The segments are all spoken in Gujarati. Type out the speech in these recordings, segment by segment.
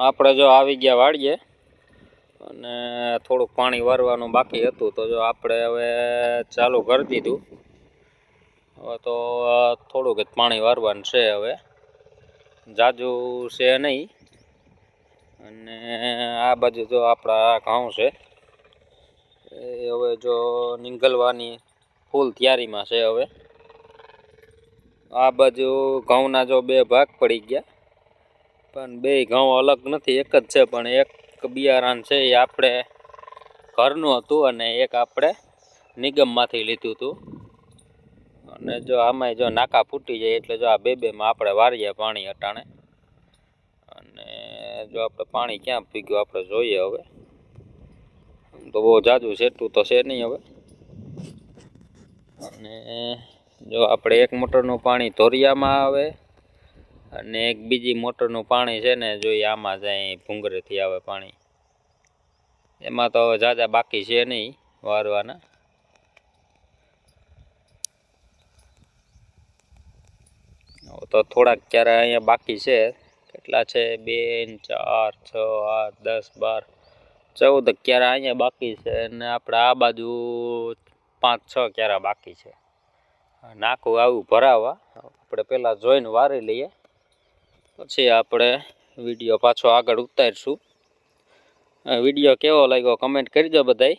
આપણે જો આવી ગયા વાડીએ અને થોડુંક પાણી વારવાનું બાકી હતું તો જો આપણે હવે ચાલુ કરી દીધું. હવે તો થોડુંક જ પાણી વારવાનું છે, હવે જાજુ છે નહીં. અને આ બાજુ જો આપણા ઘઉં છે એ હવે જો નીંગલવાની ફૂલ તૈયારીમાં છે. હવે આ બાજુ ઘઉંના જો બે ભાગ પડી ગયા, પણ બે ઘઉં અલગ નથી, એક જ છે. પણ એક બિયારણ છે એ આપણે ઘરનું હતું અને એક આપણે નિગમમાંથી લીધું હતું. અને જો આમાંય જો નાકા ફૂટી જાય એટલે જો આ બેમાં આપણે વારીએ પાણી અટાણે. અને જો આપણે પાણી ક્યાં પીગ્યું આપણે જોઈએ. હવે તો બહુ જાજુ સેટું તો છે નહીં હવે. અને જો આપણે એક મોટરનું પાણી ધોરિયામાં આવે અને એક બીજી મોટરનું પાણી છે ને જો આમાં જાય ભૂંગરેથી આવે પાણી. એમાં તો જાજા બાકી છે નહીં વારવાના. તો થોડાક ક્યારે અહીંયા બાકી છે. કેટલા છે? 2 4 6 8 10 12 14 ક્યારે અહીંયા બાકી છે. અને આપણે આ બાજુ 5 6 ક્યારે બાકી છે. નાખું આવું ભરાવા. આપણે પહેલાં જોઈને વારી લઈએ, પછી આપણે વિડીયો પાછો આગળ ઉતારીશું. વિડીયો કેવો લાગ્યો કમેન્ટ કરજો બધાય.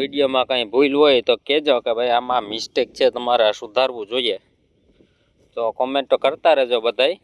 વિડીયોમાં કાંઈ ભૂલ હોય તો કહેજો કે ભાઈ આમાં મિસ્ટેક છે, તમારે સુધારવું જોઈએ. તો કોમેન્ટ તો કરતા રહેજો બધાય.